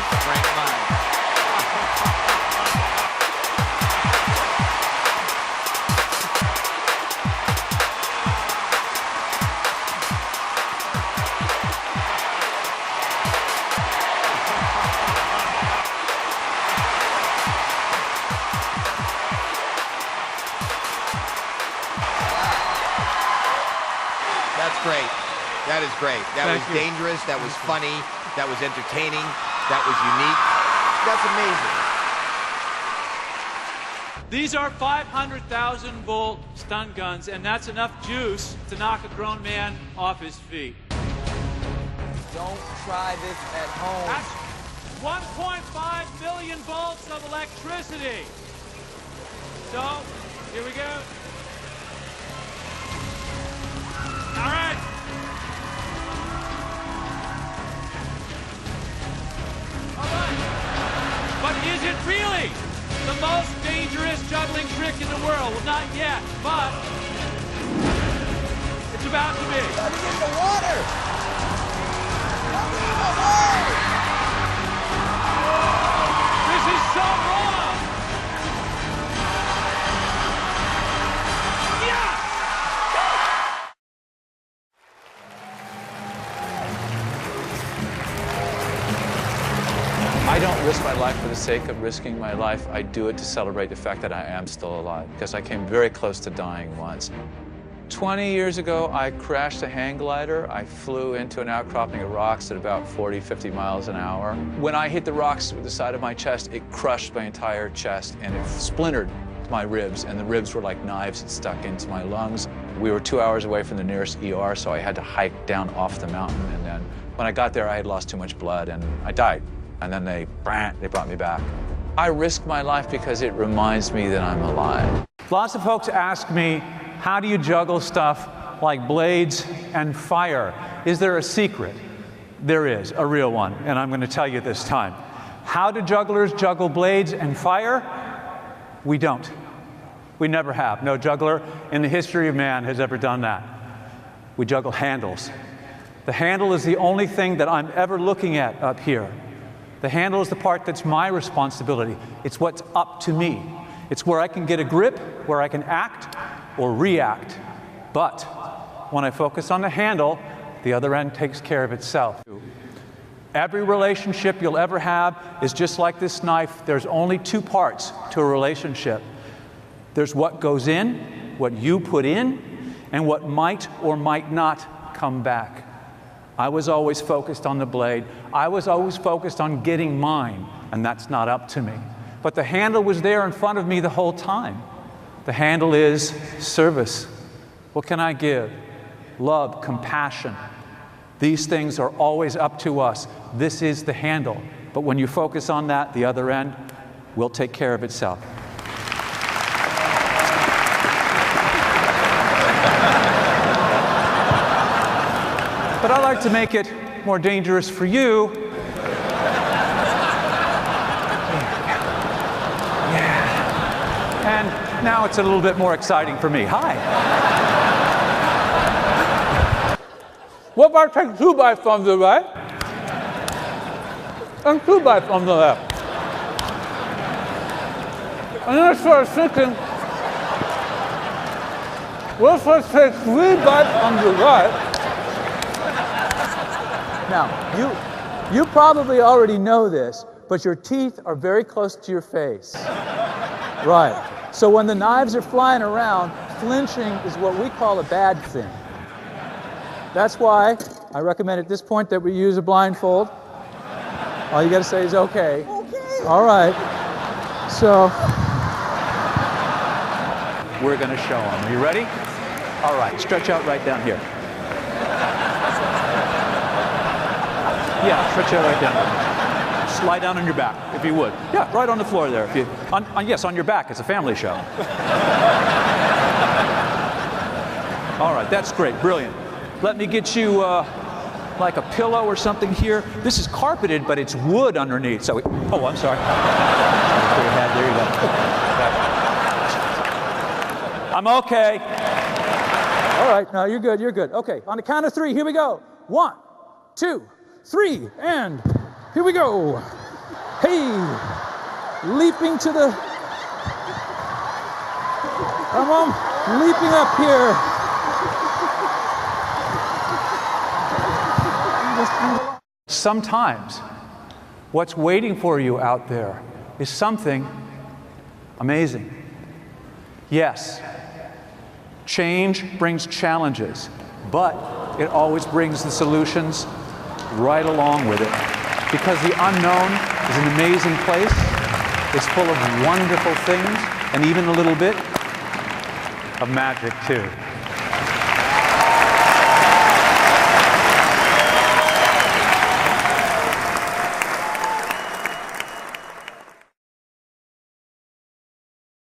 his frank mind. That's great. That is great. That was dangerous. That was funny. That was entertaining. That was unique. That's amazing. These are 500,000-volt stun guns, and that's enough juice to knock a grown man off his feet. Don't try this at home. That's 1.5 billion volts of electricity. So, here we go. All right. All right. But is it really the most dangerous juggling trick in the world? Well, not yet, but it's about to be. Let me get the water. Let me get the water. This is so wrong. Yeah. I don't risk my life for the sake of risking my life. I do it to celebrate the fact that I am still alive, because I came very close to dying once. 20 years ago, I crashed a hang glider. I flew into an outcropping of rocks at about 40, 50 miles an hour. When I hit the rocks with the side of my chest, it crushed my entire chest and it splintered my ribs, and the ribs were like knives that stuck into my lungs. We were 2 hours away from the nearest ER, so I had to hike down off the mountain, and then when I got there, I had lost too much blood and I died. And then they brought me back. I risk my life because it reminds me that I'm alive. Lots of folks ask me, how do you juggle stuff like blades and fire? Is there a secret? There is, a real one, and I'm going to tell you this time. How do jugglers juggle blades and fire? We don't. We never have. No juggler in the history of man has ever done that. We juggle handles. The handle is the only thing that I'm ever looking at up here. The handle is the part that's my responsibility. It's what's up to me. It's where I can get a grip, where I can act or react. But when I focus on the handle, the other end takes care of itself. Every relationship you'll ever have is just like this knife. There's only two parts to a relationship. There's what goes in, what you put in, and what might or might not come back. I was always focused on the blade. I was always focused on getting mine, and that's not up to me. But the handle was there in front of me the whole time. The handle is service. What can I give? Love, compassion. These things are always up to us. This is the handle. But when you focus on that, the other end will take care of itself. But I like to make it more dangerous for you. Yeah. And now it's a little bit more exciting for me. Hi. What if I take 2 bites from the right and 2 bites from the left? And then I started thinking, what if I take 3 bites from the right? Now, you probably already know this, but your teeth are very close to your face. Right. So when the knives are flying around, flinching is what we call a bad thing. That's why I recommend at this point that we use a blindfold. All you got to say is okay. Okay. All right. So we're going to show them. Are you ready? All right. Stretch out right down here. Yeah, stretch out right down. Slide down on your back, if you would. Yeah, right on the floor there. If you, yes, on your back. It's a family show. All right, that's great, brilliant. Let me get you like a pillow or something here. This is carpeted, but it's wood underneath. So, oh, I'm sorry. There you go. I'm okay. All right, no, you're good, you're good. Okay, on the count of 3, here we go. 1, 2, 3, and here we go. Hey, leaping to the, come on, leaping up here. Sometimes what's waiting for you out there is something amazing. Yes, change brings challenges, but it always brings the solutions right along with it. Because the unknown is an amazing place. It's full of wonderful things, and even a little bit of magic too.